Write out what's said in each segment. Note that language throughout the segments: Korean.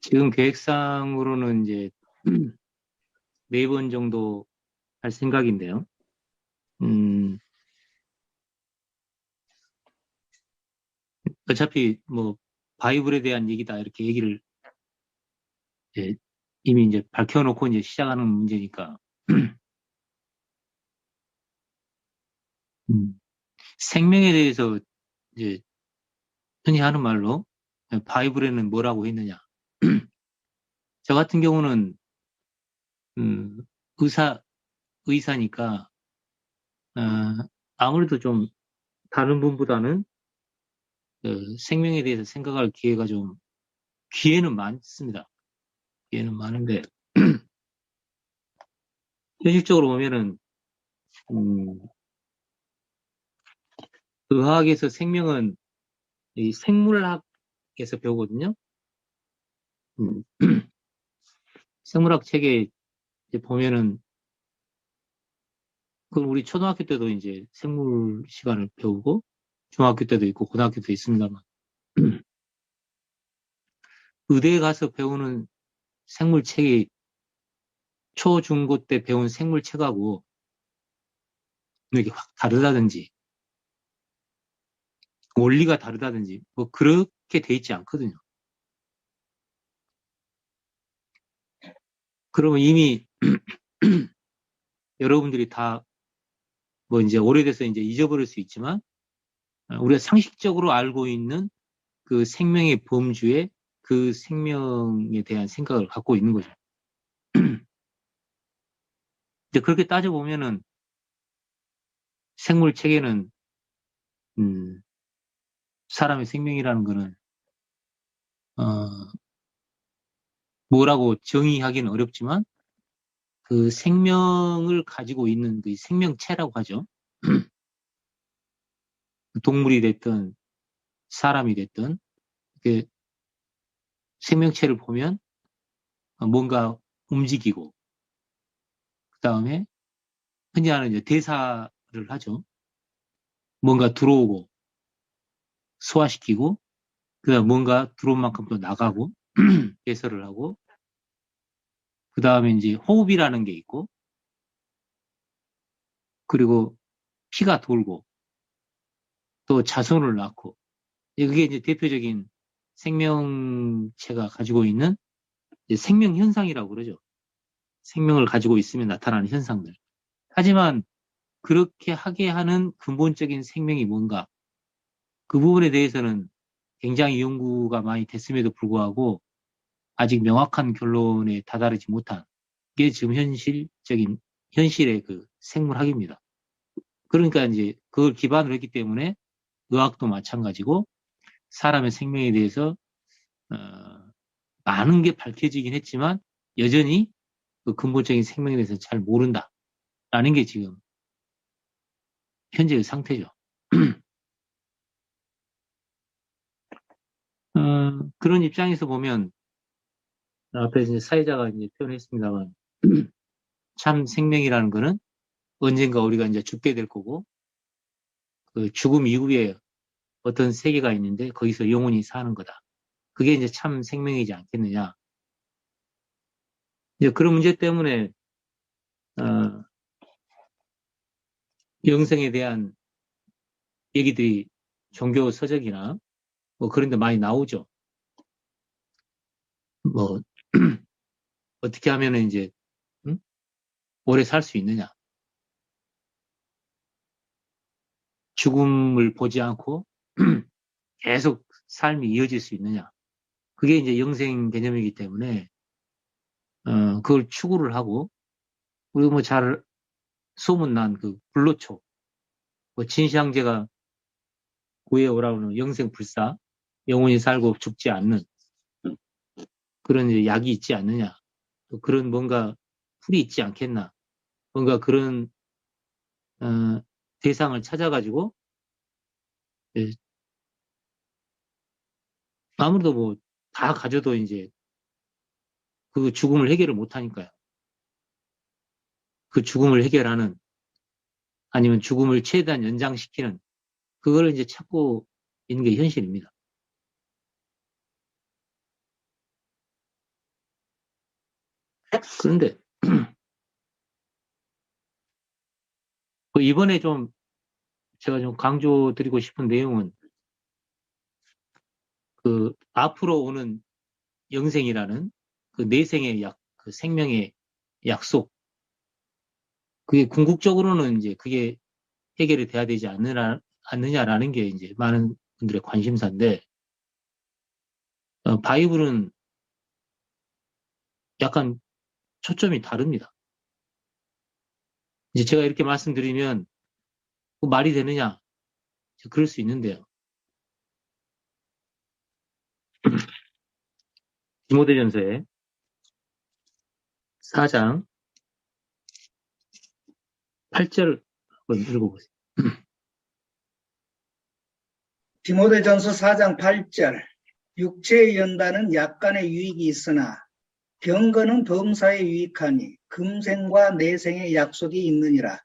지금 계획상으로는 이제 4번 정도 할 생각인데요. 어차피 뭐 바이블에 대한 얘기다 이렇게 얘기를 이제 이미 이제 밝혀놓고 이제 시작하는 문제니까 생명에 대해서 이제 흔히 하는 말로 바이블에는 뭐라고 했느냐. 저 같은 경우는 음, 의사니까 아무래도 좀 다른 분보다는 생명에 대해서 생각할 기회는 많습니다. 기회는 많은데 현실적으로 보면은 음, 의학에서 생명은 이 생물학에서 배우거든요. 음, 생물학 책에 이제 보면은 그건 우리 초등학교 때도 이제 생물 시간을 배우고 중학교 때도 있고 고등학교도 있습니다만 의대에 가서 배우는 생물책이 초, 중, 고 때 배운 생물책하고 이게 확 다르다든지 원리가 다르다든지 뭐 그렇게 돼 있지 않거든요. 그러면 이미 여러분들이 다 뭐 이제 오래돼서 이제 잊어버릴 수 있지만 우리가 상식적으로 알고 있는 그 생명의 범주에 그 생명에 대한 생각을 갖고 있는 거죠. 이제 그렇게 따져보면은 생물 체계는 음, 사람의 생명이라는 거는 어, 뭐라고 정의하기는 어렵지만 그 생명을 가지고 있는 그 생명체라고 하죠. 동물이 됐든 사람이 됐든 그 생명체를 보면 뭔가 움직이고 그 다음에 흔히 하는 이제 대사를 하죠. 뭔가 들어오고 소화시키고 그다음 뭔가 들어온 만큼 또 나가고 배설을 하고 그 다음에 이제 호흡이라는 게 있고 그리고 피가 돌고 또 자손을 낳고 그게 이제 대표적인 생명체가 가지고 있는 생명 현상이라고 그러죠. 생명을 가지고 있으면 나타나는 현상들. 하지만 그렇게 하게 하는 근본적인 생명이 뭔가 그 부분에 대해서는 굉장히 연구가 많이 됐음에도 불구하고 아직 명확한 결론에 다다르지 못한 게 지금 현실의 그 생물학입니다. 그러니까 이제 그걸 기반으로 했기 때문에 의학도 마찬가지고 사람의 생명에 대해서 어, 많은 게 밝혀지긴 했지만 여전히 그 근본적인 생명에 대해서 잘 모른다라는 게 지금 현재의 상태죠. 그런 입장에서 보면 앞에 이제 사회자가 이제 표현했습니다만 참 생명이라는 거는 언젠가 우리가 이제 죽게 될 거고 그 죽음 이후에 어떤 세계가 있는데 거기서 영원히 사는 거다. 그게 이제 참 생명이지 않겠느냐. 이제 그런 문제 때문에 어, 영생에 대한 얘기들이 종교 서적이나 뭐 그런 데 많이 나오죠. 뭐 어떻게 하면은 이제 응? 오래 살 수 있느냐. 죽음을 보지 않고 계속 삶이 이어질 수 있느냐. 그게 이제 영생 개념이기 때문에 그걸 추구를 하고 우리 뭐 잘 소문난 그 불로초, 뭐 진시황제가 구해오라는 영생 불사, 영원히 살고 죽지 않는 그런 이제 약이 있지 않느냐. 또 그런 뭔가 풀이 있지 않겠나. 뭔가 그런 어, 대상을 찾아가지고 예, 아무래도 뭐 다 가져도 이제 그 죽음을 해결을 못 하니까요. 그 죽음을 해결하는 아니면 죽음을 최대한 연장시키는 그걸 이제 찾고 있는 게 현실입니다. 그런데 이번에 제가 좀 강조드리고 싶은 내용은 앞으로 오는 영생이라는 그 내생의 그 생명의 약속, 그게 궁극적으로는 이제 그게 해결이 돼야 되지 않느냐라는 게 이제 많은 분들의 관심사인데, 바이블은 약간 초점이 다릅니다. 이제 제가 이렇게 말씀드리면 말이 되느냐? 그럴 수 있는데요. 디모데전서의 4장 8절 한번 읽어보세요. 디모데전서 4장 8절 육체의 연단은 약간의 유익이 있으나 경건은 범사에 유익하니 금생과 내생의 약속이 있느니라.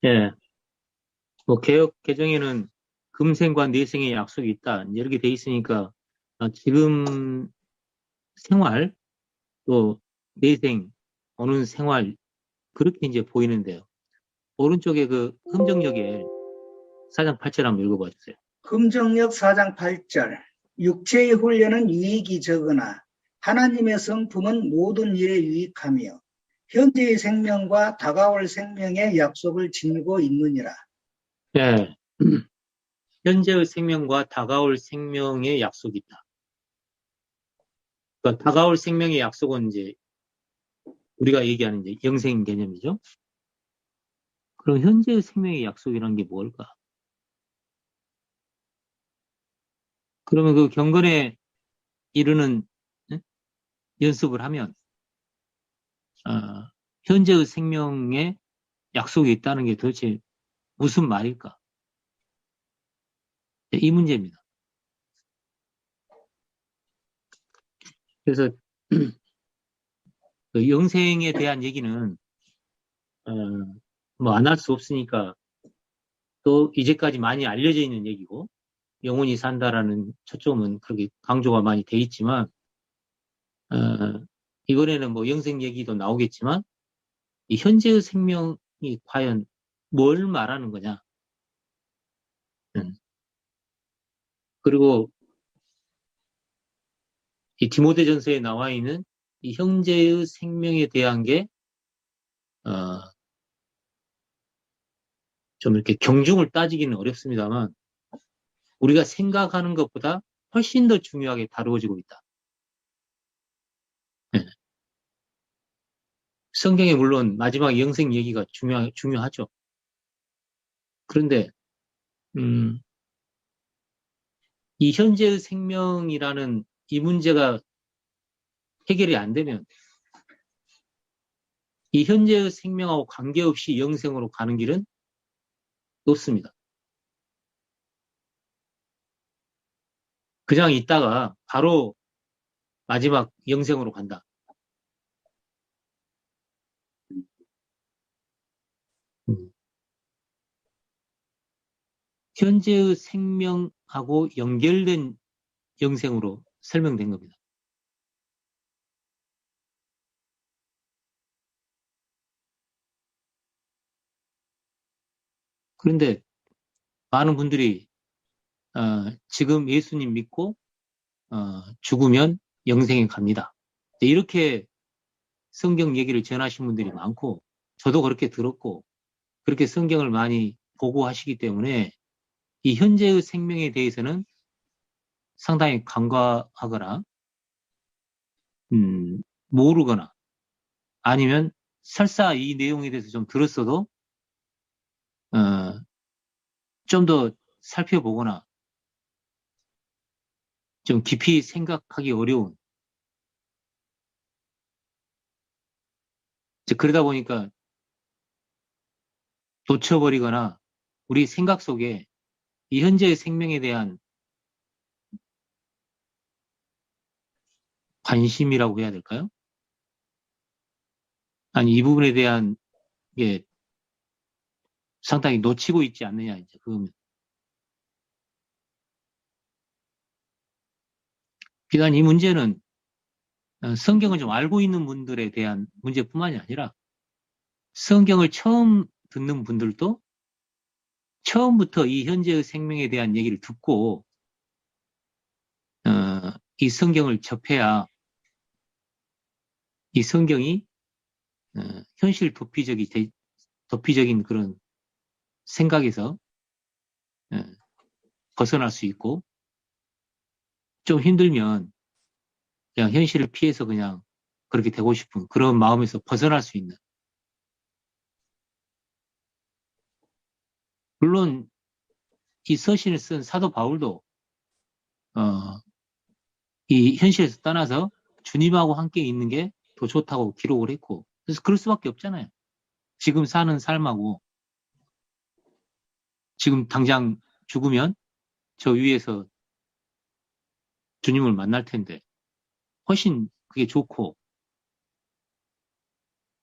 예, 개역 개정에는 금생과 내생의 약속이 있다, 이렇게 돼 있으니까 지금 생활 또 내생 오는 생활 그렇게 이제 보이는데요. 오른쪽에 그 흠정역에 4장 8절 한번 읽어봐 주세요. 흠정역 4장 8절 육체의 훈련은 유익이 적으나 하나님의 성품은 모든 일에 유익하며 현재의 생명과 다가올 생명의 약속을 지니고 있느니라. 예, 현재의 생명과 다가올 생명의 약속이 있다. 그러니까 다가올 생명의 약속은 이제 우리가 얘기하는 이제 영생 개념이죠. 그럼 현재의 생명의 약속이라는 게 뭘까? 그러면 그 경건에 이르는 연습을 하면 현재의 생명에 약속이 있다는 게 도대체 무슨 말일까? 이 문제입니다. 그래서 그 영생에 대한 얘기는 뭐 안 할 수 없으니까 또 이제까지 많이 알려져 있는 얘기고, 영원히 산다라는 초점은 그렇게 강조가 많이 돼 있지만 어, 이번에는 뭐 영생 얘기도 나오겠지만 이 현재의 생명이 과연 뭘 말하는 거냐? 그리고 이 디모데전서에 나와 있는 이 현재의 생명에 대한 게 좀 이렇게 경중을 따지기는 어렵습니다만 우리가 생각하는 것보다 훨씬 더 중요하게 다루어지고 있다. 네. 성경에 물론 마지막 영생 얘기가 중요하죠. 그런데 이 현재의 생명이라는 이 문제가 해결이 안 되면 이 현재의 생명하고 관계없이 영생으로 가는 길은 없습니다. 그냥 있다가 바로 마지막 영생으로 간다. 현재의 생명하고 연결된 영생으로 설명된 겁니다. 그런데 많은 분들이 지금 예수님 믿고 죽으면 영생에 갑니다. 이렇게 성경 얘기를 전하신 분들이 많고 저도 그렇게 들었고 그렇게 성경을 많이 보고 하시기 때문에 이 현재의 생명에 대해서는 상당히 간과하거나 모르거나 아니면 설사 이 내용에 대해서 좀 들었어도 좀 더 살펴보거나 좀 깊이 생각하기 어려운, 그러다 보니까 놓쳐버리거나 우리 생각 속에 이 현재의 생명에 대한 관심이라고 해야 될까요? 아니, 이 부분에 대한 게 상당히 놓치고 있지 않느냐, 이제 그겁니다. 비단 이 문제는 성경을 좀 알고 있는 분들에 대한 문제뿐만이 아니라 성경을 처음 듣는 분들도 처음부터 이 현재의 생명에 대한 얘기를 듣고 이 성경을 접해야 이 성경이 현실 도피적인 그런 생각에서 벗어날 수 있고 좀 힘들면 그냥 현실을 피해서 그냥 그렇게 되고 싶은 그런 마음에서 벗어날 수 있는 물론 이 서신을 쓴 사도 바울도 이 현실에서 떠나서 주님하고 함께 있는 게 더 좋다고 기록을 했고 그래서 그럴 수밖에 없잖아요. 지금 사는 삶하고 지금 당장 죽으면 저 위에서 주님을 만날 텐데 훨씬 그게 좋고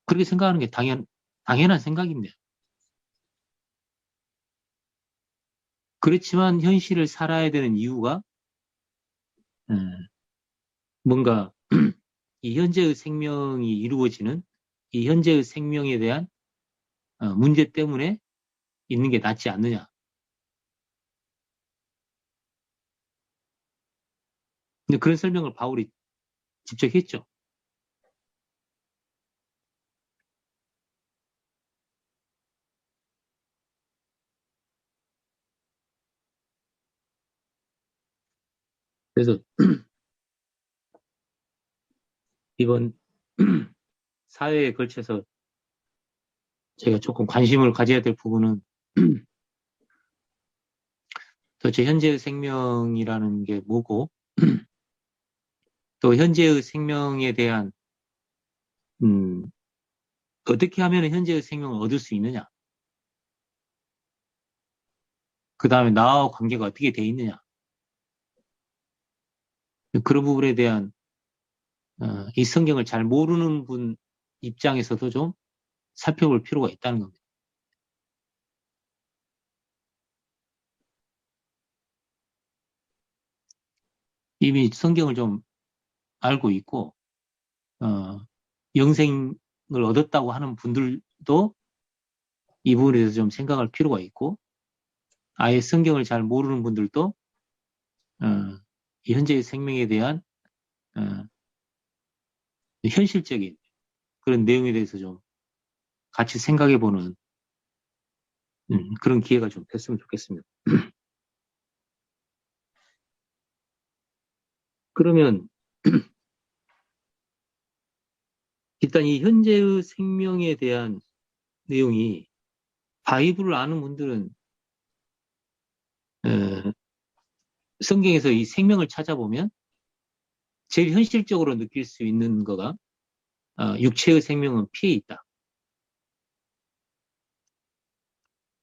그렇게 생각하는 게 당연한 생각인데 그렇지만 현실을 살아야 되는 이유가 뭔가 이 현재의 생명이 이루어지는 이 현재의 생명에 대한 문제 때문에 있는 게 낫지 않느냐. 근데 그런 설명을 바울이 직접 했죠. 그래서 이번 사회에 걸쳐서 제가 조금 관심을 가져야 될 부분은 도대체 현재의 생명이라는 게 뭐고 또 현재의 생명에 대한 어떻게 하면 현재의 생명을 얻을 수 있느냐 그 다음에 나와 관계가 어떻게 돼 있느냐 그런 부분에 대한 이 성경을 잘 모르는 분 입장에서도 좀 살펴볼 필요가 있다는 겁니다. 이미 성경을 좀 알고 있고 영생을 얻었다고 하는 분들도 이 부분에 대해서 좀 생각할 필요가 있고 아예 성경을 잘 모르는 분들도 이 현재의 생명에 대한 현실적인 그런 내용에 대해서 좀 같이 생각해보는 그런 기회가 좀 됐으면 좋겠습니다. 그러면 일단 이 현재의 생명에 대한 내용이 바이블을 아는 분들은 성경에서 이 생명을 찾아보면 제일 현실적으로 느낄 수 있는 거가 육체의 생명은 피에 있다.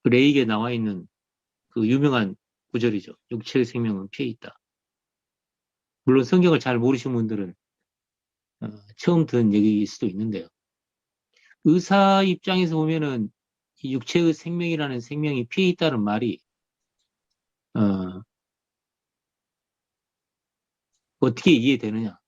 그 레이기에 나와 있는 그 유명한 구절이죠. 육체의 생명은 피에 있다. 물론 성경을 잘 모르시는 분들은 처음 듣는 얘기일 수도 있는데요. 의사 입장에서 보면은 이 육체의 생명이라는 생명이 피에 있다는 말이 어떻게 이해되느냐?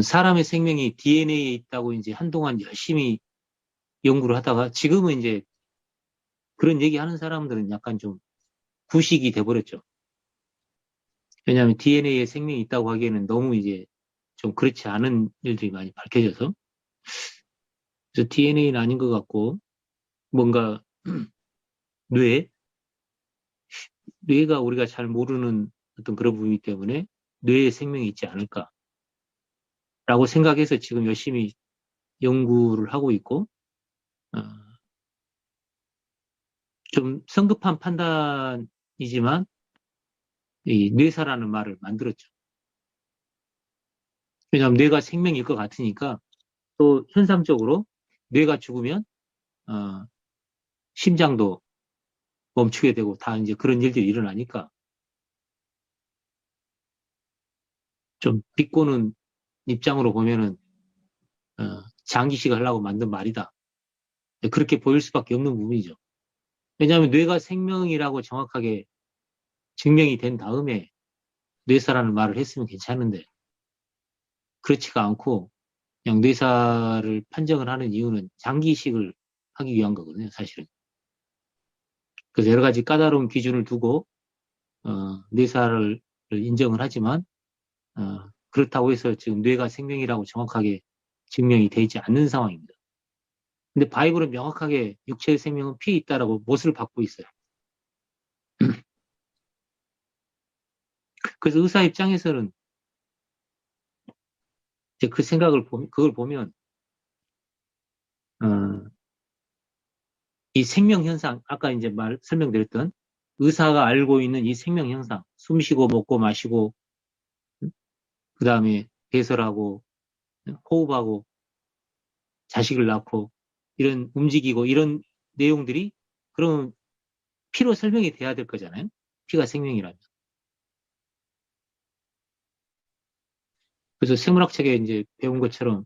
사람의 생명이 DNA에 있다고 이제 한동안 열심히 연구를 하다가 지금은 이제 그런 얘기 하는 사람들은 약간 좀 구식이 돼버렸죠. 왜냐하면 DNA에 생명이 있다고 하기에는 너무 이제 좀 그렇지 않은 일들이 많이 밝혀져서 그래서 DNA는 아닌 것 같고 뭔가 뇌, 뇌가 우리가 잘 모르는 어떤 그런 부분이기 때문에 뇌에 생명이 있지 않을까라고 생각해서 지금 열심히 연구를 하고 있고 어, 좀 성급한 판단이지만 이 뇌사라는 말을 만들었죠. 왜냐하면 뇌가 생명일 것 같으니까 또 현상적으로 뇌가 죽으면 어, 심장도 멈추게 되고 다 이제 그런 일들이 일어나니까 좀 비꼬는 입장으로 보면은 장기식을 하려고 만든 말이다. 그렇게 보일 수밖에 없는 부분이죠. 왜냐하면 뇌가 생명이라고 정확하게 증명이 된 다음에 뇌사라는 말을 했으면 괜찮은데 그렇지가 않고 그냥 뇌사를 판정을 하는 이유는 장기 이식을 하기 위한 거거든요, 사실은. 그래서 여러 가지 까다로운 기준을 두고 뇌사를 인정을 하지만 그렇다고 해서 지금 뇌가 생명이라고 정확하게 증명이 되지 않는 상황입니다. 근데 바이블은 명확하게 육체의 생명은 피에 있다라고 못을 받고 있어요. 그래서 의사 입장에서는 이제 그 생각을 그걸 보면 어, 이 생명 현상 아까 이제 설명드렸던 의사가 알고 있는 이 생명 현상 숨 쉬고 먹고 마시고 그 다음에 배설하고 호흡하고 자식을 낳고 이런 움직이고 이런 내용들이 그럼 피로 설명이 돼야 될 거잖아요. 피가 생명이라면. 그래서 생물학책에 이제 배운 것처럼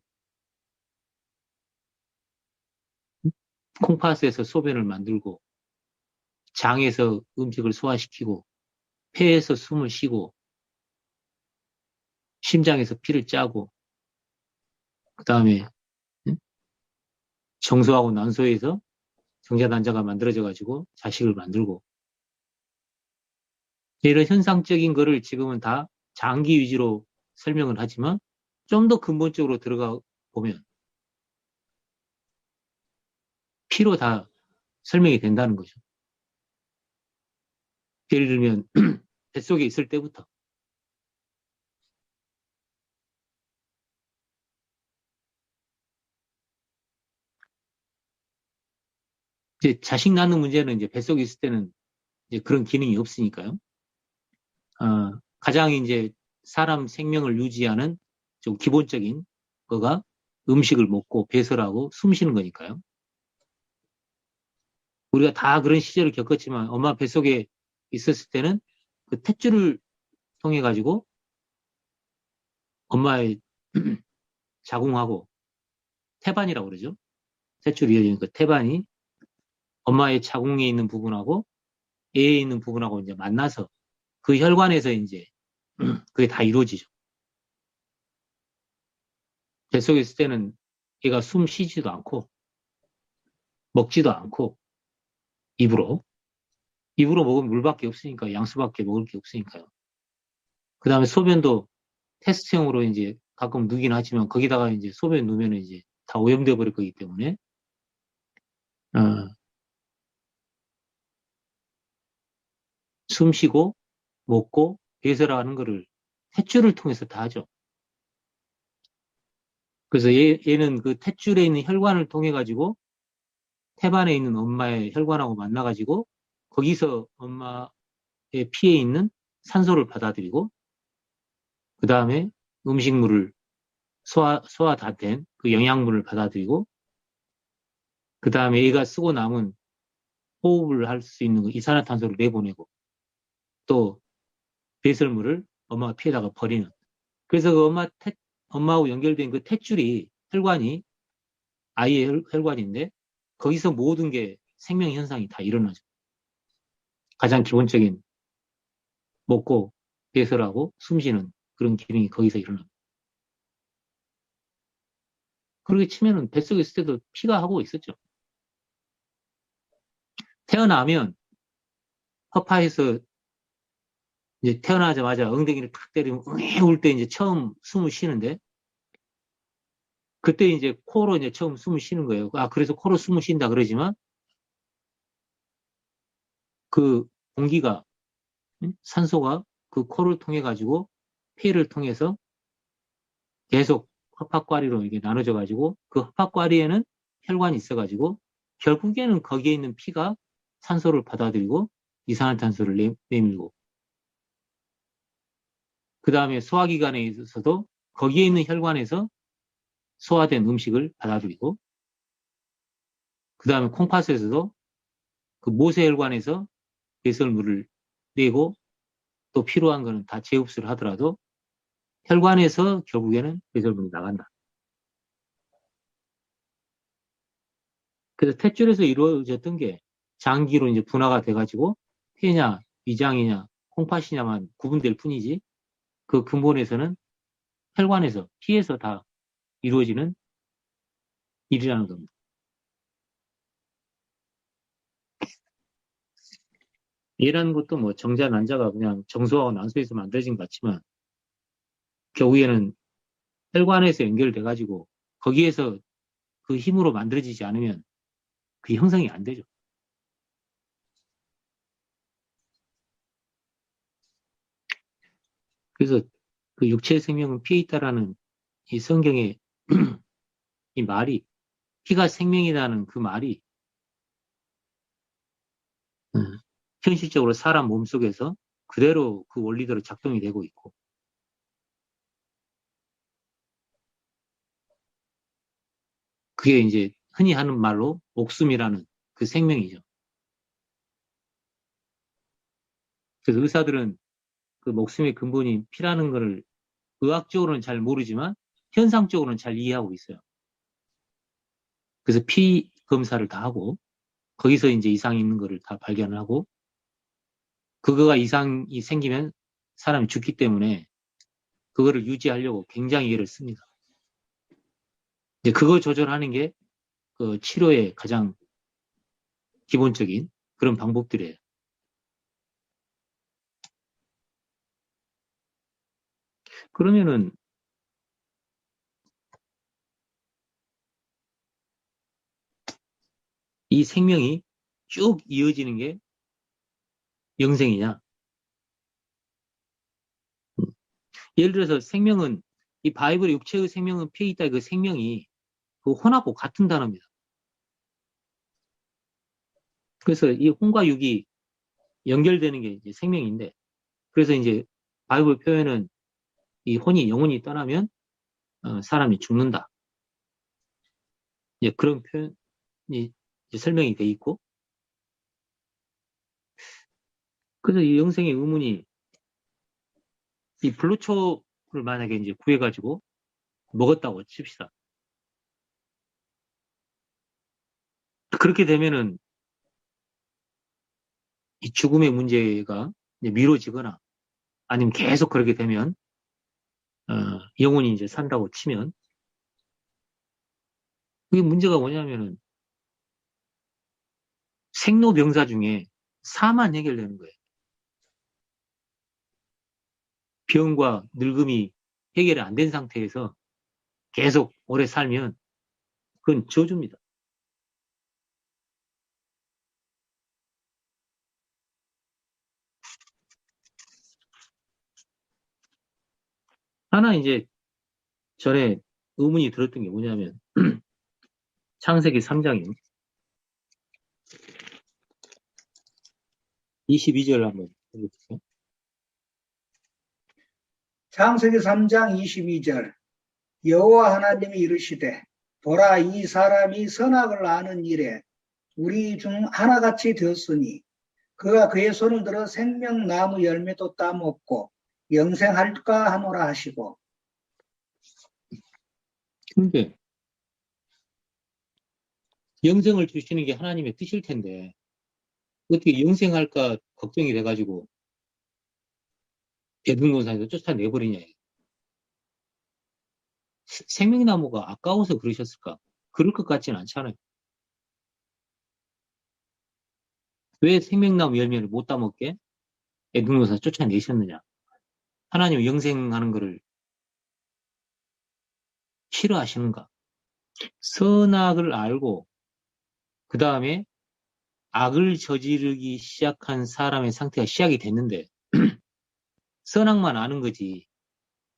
콩팥에서 소변을 만들고 장에서 음식을 소화시키고 폐에서 숨을 쉬고 심장에서 피를 짜고 그 다음에 정소하고 난소에서 정자단자가 만들어져 가지고 자식을 만들고 이런 현상적인 거를 지금은 다 장기 위주로 설명을 하지만 좀 더 근본적으로 들어가 보면 피로 다 설명이 된다는 거죠. 예를 들면 뱃속에 있을 때부터 이제 자식 낳는 문제는 이제 뱃속에 있을 때는 이제 그런 기능이 없으니까요. 가장 이제 사람 생명을 유지하는 좀 기본적인 거가 음식을 먹고 배설하고 숨 쉬는 거니까요. 우리가 다 그런 시절을 겪었지만 엄마 뱃속에 있었을 때는 그 탯줄을 통해 가지고 엄마의 자궁하고 태반이라고 그러죠. 탯줄이 이어지는 그 태반이 엄마의 자궁에 있는 부분하고 애에 있는 부분하고 이제 만나서 그 혈관에서 이제 그게 다 이루어지죠. 뱃속에 있을 때는 얘가 숨 쉬지도 않고 먹지도 않고 입으로 입으로 먹으면 물밖에 없으니까 양수밖에 먹을 게 없으니까요. 그 다음에 소변도 테스트용으로 이제 가끔 누긴 하지만 거기다가 이제 소변 누면 이제 다 오염돼 버릴 거기 때문에 어, 숨 쉬고 먹고 배설하는 거를 탯줄을 통해서 다 하죠. 그래서 얘는 그 탯줄에 있는 혈관을 통해 가지고 태반에 있는 엄마의 혈관하고 만나 가지고 거기서 엄마의 피에 있는 산소를 받아들이고 그 다음에 음식물을 소화 다 된 그 영양분을 받아들이고 그 다음에 얘가 쓰고 남은 호흡을 할 수 있는 그 이산화탄소를 내보내고 또 배설물을 엄마가 피에다가 버리는. 그래서 그 엄마하고 연결된 그 탯줄이 혈관이 아이의 혈관인데 거기서 모든 게 생명 현상이 다 일어나죠. 가장 기본적인 먹고 배설하고 숨쉬는 그런 기능이 거기서 일어납니다. 그렇게 치면은 뱃속에 있을 때도 피가 하고 있었죠. 태어나면 허파에서 이제 태어나자마자 엉덩이를 탁 때리면 응애 울 때 이제 처음 숨을 쉬는데 그때 이제 코로 이제 처음 숨을 쉬는 거예요. 그래서 코로 숨을 쉰다 그러지만 그 공기가 산소가 그 코를 통해 가지고 폐를 통해서 계속 허파과리로 이게 나눠져 가지고 그 허파과리에는 혈관이 있어 가지고 결국에는 거기에 있는 피가 산소를 받아들이고 이산화탄소를 내밀고 그 다음에 소화기관에 있어서도 거기에 있는 혈관에서 소화된 음식을 받아들이고 그 다음에 콩팥에서도 그 모세혈관에서 배설물을 내고 또 필요한 거는 다 재흡수를 하더라도 혈관에서 결국에는 배설물이 나간다. 그래서 탯줄에서 이루어졌던 게 장기로 이제 분화가 돼가지고 폐냐, 위장이냐, 콩팥이냐만 구분될 뿐이지 그 근본에서는 혈관에서, 피에서 다 이루어지는 일이라는 겁니다. 얘라는 것도 뭐 정자, 난자가 그냥 정수하고 난소에서 만들어진 것 같지만 결국에는 혈관에서 연결돼가지고 거기에서 그 힘으로 만들어지지 않으면 그 형성이 안 되죠. 그래서 그 육체의 생명은 피에 있다라는 이 성경의 이 말이, 피가 생명이라는 그 말이 현실적으로 사람 몸속에서 그대로 그 원리대로 작동이 되고 있고, 그게 이제 흔히 하는 말로 목숨이라는 그 생명이죠. 그래서 의사들은 그 목숨의 근본이 피라는 것을 의학적으로는 잘 모르지만 현상적으로는 잘 이해하고 있어요. 그래서 피 검사를 다 하고 거기서 이제 이상이 있는 거를 다 발견하고, 그거가 이상이 생기면 사람이 죽기 때문에 그거를 유지하려고 굉장히 애를 씁니다. 이제 그거 조절하는 게 그 치료의 가장 기본적인 그런 방법들이에요. 그러면은 이 생명이 쭉 이어지는 게 영생이냐? 예를 들어서 생명은, 이 바이블의 육체의 생명은 피에 있다, 그 생명이 그 혼하고 같은 단어입니다. 그래서 이 혼과 육이 연결되는 게 이제 생명인데, 그래서 이제 바이블 표현은 이 혼이 영혼이 떠나면 사람이 죽는다. 이제 그런 표현이 이제 설명이 돼 있고, 그래서 이 영생의 의문이, 이 불로초를 만약에 이제 구해가지고 먹었다고 칩시다. 그렇게 되면은 이 죽음의 문제가 이제 미뤄지거나 아니면 계속 그렇게 되면 영혼이 이제 산다고 치면, 그게 문제가 뭐냐면은 생로병사 중에 사만 해결되는 거예요. 병과 늙음이 해결이 안 된 상태에서 계속 오래 살면 그건 저주입니다. 하나 이제 전에 의문이 들었던 게 뭐냐면 창세기 3장이요. 22절 한번 해보세요. 창세기 3장 22절 여호와 하나님이 이르시되 보라 이 사람이 선악을 아는 일에 우리 중 하나같이 되었으니 그가 그의 손을 들어 생명나무 열매도 따먹고 영생할까 하노라 하시고. 근데 영생을 주시는 게 하나님의 뜻일 텐데 어떻게 영생할까 걱정이 돼가지고 에덴동산에서 쫓아내버리냐. 생명나무가 아까워서 그러셨을까? 그럴 것 같지는 않잖아요. 왜 생명나무 열매를 못 따먹게 에덴동산 쫓아내셨느냐? 하나님 영생하는 것을 싫어하시는가? 선악을 알고 그 다음에 악을 저지르기 시작한 사람의 상태가 시작이 됐는데 선악만 아는 거지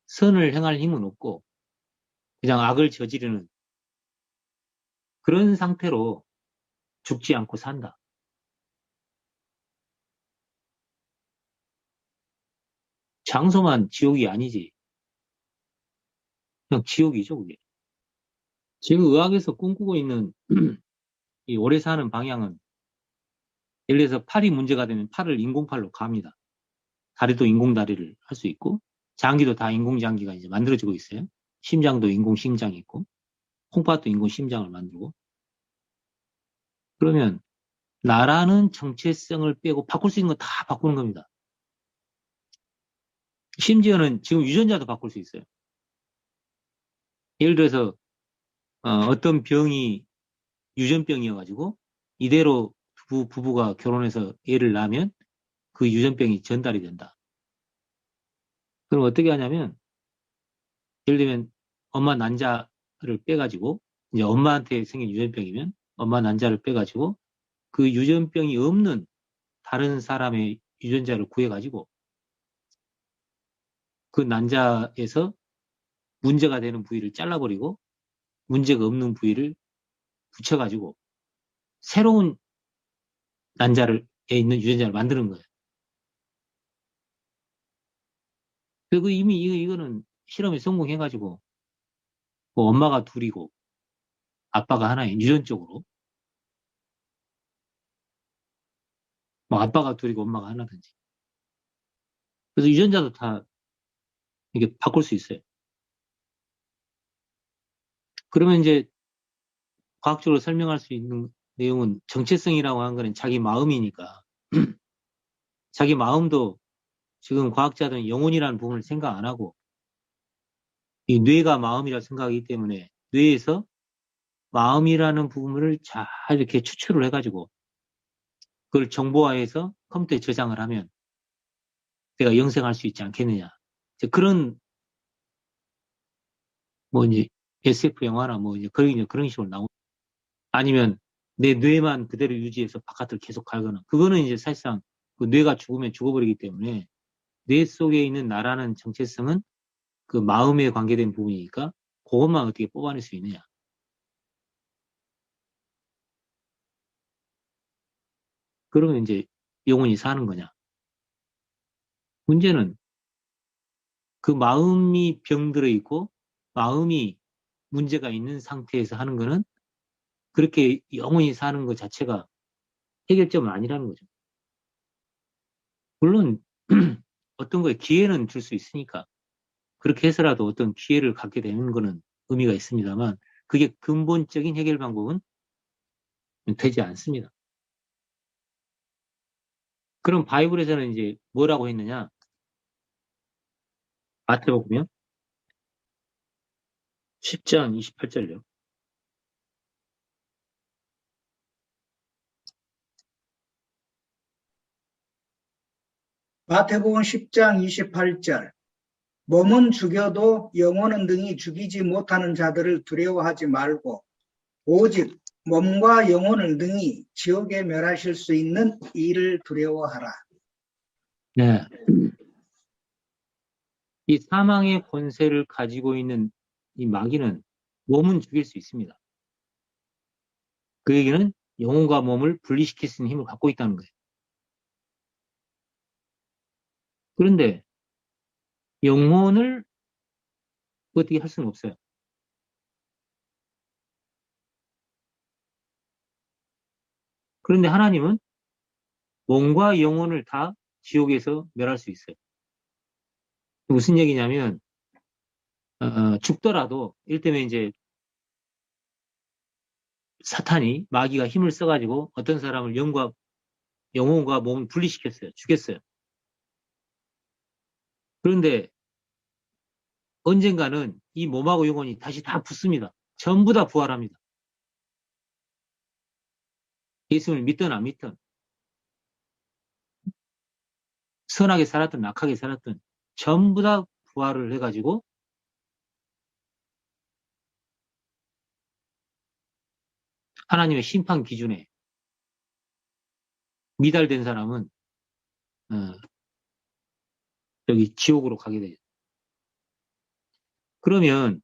선을 행할 힘은 없고 그냥 악을 저지르는 그런 상태로 죽지 않고 산다. 장소만 지옥이 아니지. 그냥 지옥이죠, 그게. 지금 의학에서 꿈꾸고 있는 이 오래 사는 방향은, 예를 들어서 팔이 문제가 되면 팔을 인공팔로 갑니다. 다리도 인공다리를 할 수 있고, 장기도 다 인공장기가 이제 만들어지고 있어요. 심장도 인공심장이 있고, 콩팥도 인공심장을 만들고. 그러면 나라는 정체성을 빼고 바꿀 수 있는 건 다 바꾸는 겁니다. 심지어는 지금 유전자도 바꿀 수 있어요. 예를 들어서 어떤 병이 유전병이어가지고 이대로 부부가 결혼해서 애를 낳으면 그 유전병이 전달이 된다. 그럼 어떻게 하냐면 예를 들면 엄마 난자를 빼가지고 이제 엄마한테 생긴 유전병이면 엄마 난자를 빼가지고 그 유전병이 없는 다른 사람의 유전자를 구해가지고 그 난자에서 문제가 되는 부위를 잘라버리고 문제가 없는 부위를 붙여가지고 새로운 난자에 있는 유전자를 만드는 거예요. 그리고 이미 이거는 실험에 성공해가지고 뭐 엄마가 둘이고 아빠가 하나인 유전적으로 뭐 아빠가 둘이고 엄마가 하나든지 그래서 유전자도 다 이게 바꿀 수 있어요. 그러면 이제 과학적으로 설명할 수 있는 내용은 정체성이라고 하는 거는 자기 마음이니까 자기 마음도 지금 과학자들은 영혼이라는 부분을 생각 안 하고 이 뇌가 마음이라 생각하기 때문에 뇌에서 마음이라는 부분을 잘 이렇게 추출을 해가지고 그걸 정보화해서 컴퓨터에 저장을 하면 내가 영생할 수 있지 않겠느냐. 이제 그런 뭐 이제 SF 영화나 뭐 이제 그런 식으로 나오고 아니면 내 뇌만 그대로 유지해서 바깥을 계속 갈거나 그거는 이제 사실상 그 뇌가 죽으면 죽어버리기 때문에 뇌 속에 있는 나라는 정체성은 그 마음에 관계된 부분이니까 그것만 어떻게 뽑아낼 수 있느냐. 그러면 이제 영혼이 사는 거냐. 문제는 그 마음이 병들어 있고 마음이 문제가 있는 상태에서 하는 거는 그렇게 영혼이 사는 것 자체가 해결점은 아니라는 거죠. 물론 어떤 거에 기회는 줄 수 있으니까 그렇게 해서라도 어떤 기회를 갖게 되는 거는 의미가 있습니다만 그게 근본적인 해결 방법은 되지 않습니다. 그럼 바이블에서는 이제 뭐라고 했느냐? 마태복음 10장 28절요. 마태복음 10장 28절 몸은 죽여도 영혼은 능히 죽이지 못하는 자들을 두려워하지 말고 오직 몸과 영혼을 능히 지옥에 멸하실 수 있는 이를 두려워하라. 네. 이 사망의 권세를 가지고 있는 이 마귀는 몸은 죽일 수 있습니다. 그 얘기는 영혼과 몸을 분리시킬 수 있는 힘을 갖고 있다는 거예요. 그런데 영혼을 어떻게 할 수는 없어요. 그런데 하나님은 몸과 영혼을 다 지옥에서 멸할 수 있어요. 무슨 얘기냐면 죽더라도 이를테면 이제 사탄이 마귀가 힘을 써가지고 어떤 사람을 영혼과 몸을 분리시켰어요. 죽였어요. 그런데 언젠가는 이 몸하고 영혼이 다시 다 붙습니다. 전부 다 부활합니다. 예수님을 믿든 안 믿든 선하게 살았든 악하게 살았든 전부 다 부활을 해가지고 하나님의 심판 기준에 미달된 사람은 어, 여기 지옥으로 가게 되죠. 그러면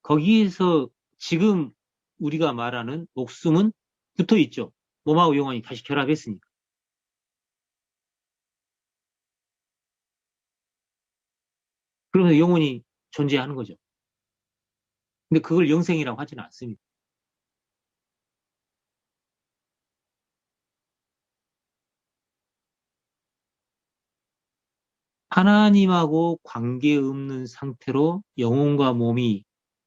거기에서 지금 우리가 말하는 목숨은 붙어 있죠. 몸하고 영혼이 다시 결합했으니까. 그러면서 영혼이 존재하는 거죠. 근데 그걸 영생이라고 하지는 않습니다. 하나님하고 관계없는 상태로 영혼과 몸이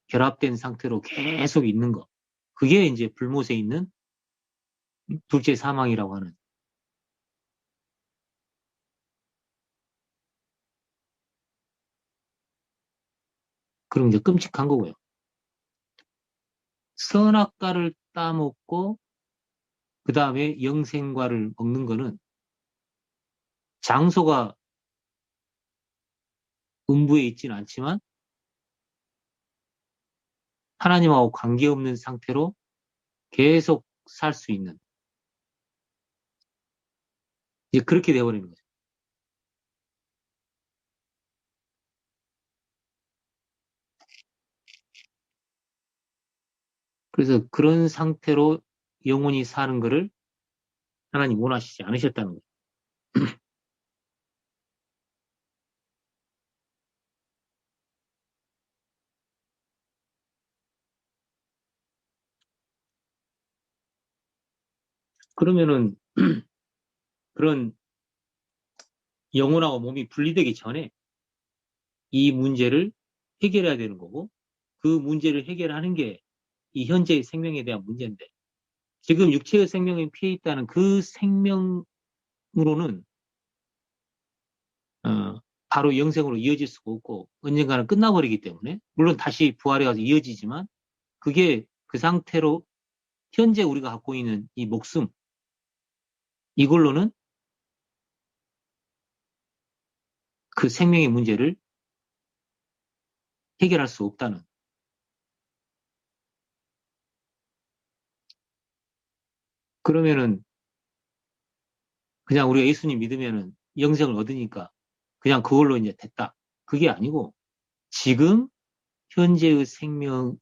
결합된 상태로 계속 있는 거. 그게 이제 불못에 있는 둘째 사망이라고 하는. 그런 게 끔찍한 거고요. 선악과를 따먹고 그 다음에 영생과를 먹는 거는 장소가 음부에 있지는 않지만 하나님하고 관계없는 상태로 계속 살 수 있는, 이제 그렇게 되어버리는 거죠. 그래서 그런 상태로 영원히 사는 거를 하나님 원하시지 않으셨다는 거죠. 그러면은 그런 영혼하고 몸이 분리되기 전에 이 문제를 해결해야 되는 거고, 그 문제를 해결하는 게 이 현재의 생명에 대한 문제인데, 지금 육체의 생명이 피해 있다는 그 생명으로는 바로 영생으로 이어질 수가 없고 언젠가는 끝나버리기 때문에, 물론 다시 부활해가서 이어지지만 그게 그 상태로 현재 우리가 갖고 있는 이 목숨, 이걸로는 그 생명의 문제를 해결할 수 없다는. 그러면은 그냥 우리가 예수님 믿으면은 영생을 얻으니까 그냥 그걸로 이제 됐다, 그게 아니고, 지금 현재의 생명이라는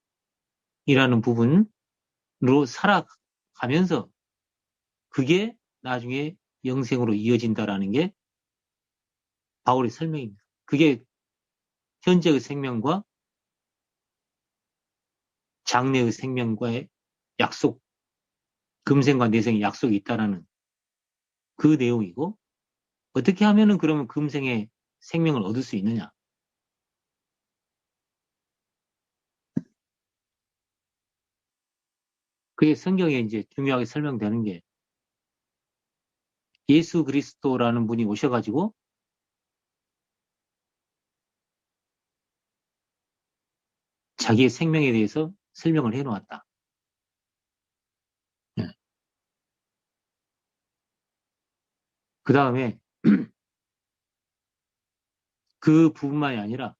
부분으로 살아가면서 그게 나중에 영생으로 이어진다라는 게 바울의 설명입니다. 그게 현재의 생명과 장래의 생명과의 약속, 금생과 내생의 약속이 있다라는 그 내용이고, 어떻게 하면은 그러면 금생의 생명을 얻을 수 있느냐? 그게 성경에 이제 중요하게 설명되는 게, 예수 그리스도라는 분이 오셔가지고 자기의 생명에 대해서 설명을 해놓았다. 그 다음에 그 부분만이 아니라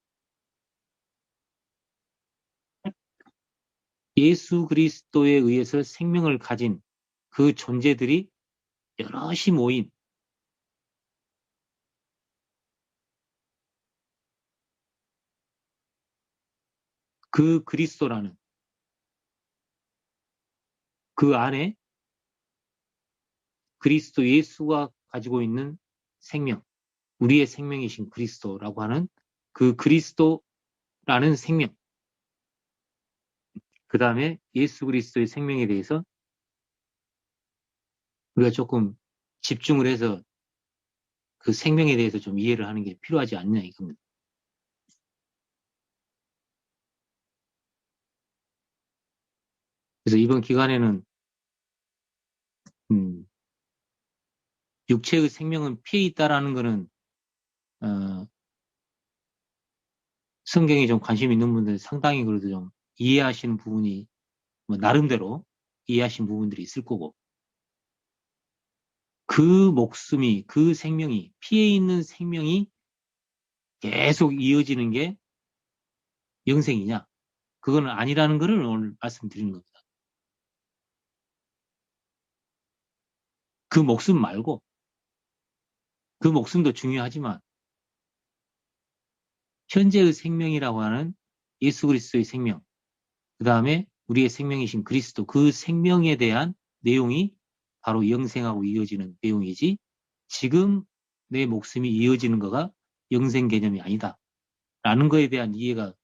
예수 그리스도에 의해서 생명을 가진 그 존재들이 여럿이 모인 그 그리스도라는 그 안에 그리스도 예수가 가지고 있는 생명, 우리의 생명이신 그리스도라고 하는 그 그리스도라는 생명, 그 다음에 예수 그리스도의 생명에 대해서 우리가 조금 집중을 해서 그 생명에 대해서 좀 이해를 하는 게 필요하지 않냐 이겁니다. 그래서 이번 기간에는 육체의 생명은 피해 있다라는 거는 어, 성경에 좀 관심 있는 분들 상당히 그래도 좀 이해하시는 부분이 뭐 나름대로 이해하신 부분들이 있을 거고, 그 목숨이, 그 생명이, 피해 있는 생명이 계속 이어지는 게 영생이냐? 그거는 아니라는 것을 오늘 말씀드리는 겁니다. 그 목숨 말고, 그 목숨도 중요하지만 현재의 생명이라고 하는 예수 그리스도의 생명, 그 다음에 우리의 생명이신 그리스도, 그 생명에 대한 내용이 바로 영생하고 이어지는 내용이지, 지금 내 목숨이 이어지는 거가 영생 개념이 아니다 라는 거에 대한 이해가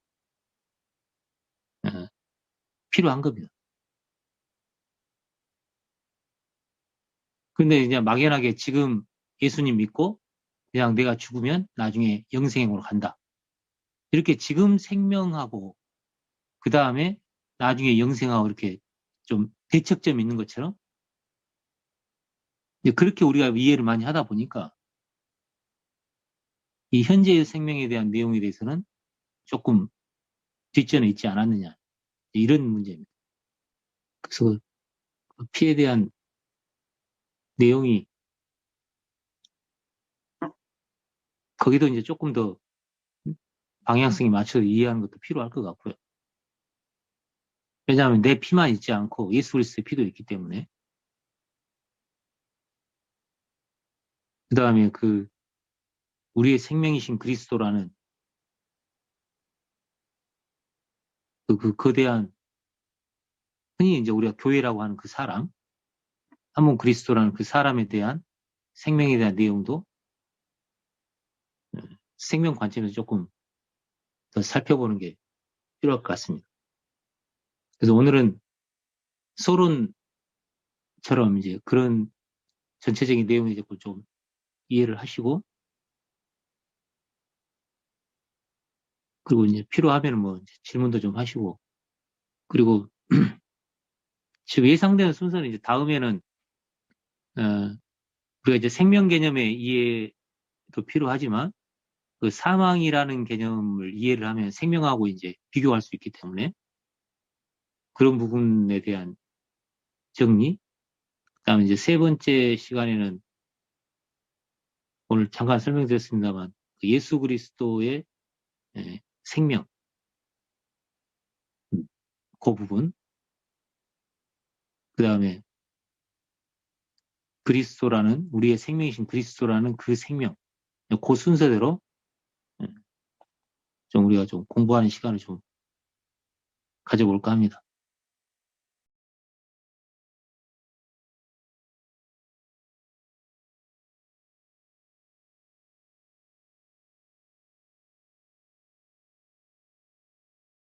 필요한 겁니다. 근데 그냥 막연하게 지금 예수님 믿고 그냥 내가 죽으면 나중에 영생으로 간다, 이렇게 지금 생명하고 그 다음에 나중에 영생하고 이렇게 좀 대척점이 있는 것처럼 그렇게 우리가 이해를 많이 하다 보니까 이 현재의 생명에 대한 내용에 대해서는 조금 뒷전에 있지 않았느냐, 이런 문제입니다. 그래서 그 피에 대한 내용이 거기도 이제 조금 더 방향성이 맞춰서 이해하는 것도 필요할 것 같고요. 왜냐하면 내 피만 있지 않고 예수 그리스도의 피도 있기 때문에. 그 다음에 우리의 생명이신 그리스도라는 그 거대한, 흔히 이제 우리가 교회라고 하는 그 사람, 한 분 그리스도라는 그 사람에 대한 생명에 대한 내용도 생명 관점에서 조금 더 살펴보는 게 필요할 것 같습니다. 그래서 오늘은 서론처럼 이제 그런 전체적인 내용에 좀 이해를 하시고, 그리고 이제 필요하면 뭐 질문도 좀 하시고, 그리고 지금 예상되는 순서는 이제 다음에는 우리가 이제 생명 개념의 이해도 필요하지만 그 사망이라는 개념을 이해를 하면 생명하고 이제 비교할 수 있기 때문에 그런 부분에 대한 정리. 그다음에 이제 세 번째 시간에는 오늘 잠깐 설명드렸습니다만 그 예수 그리스도의 생명, 그 부분. 그다음에 그리스도라는, 우리의 생명이신 그리스도라는 그 생명, 그 순서대로 좀 우리가 좀 공부하는 시간을 좀 가져볼까 합니다.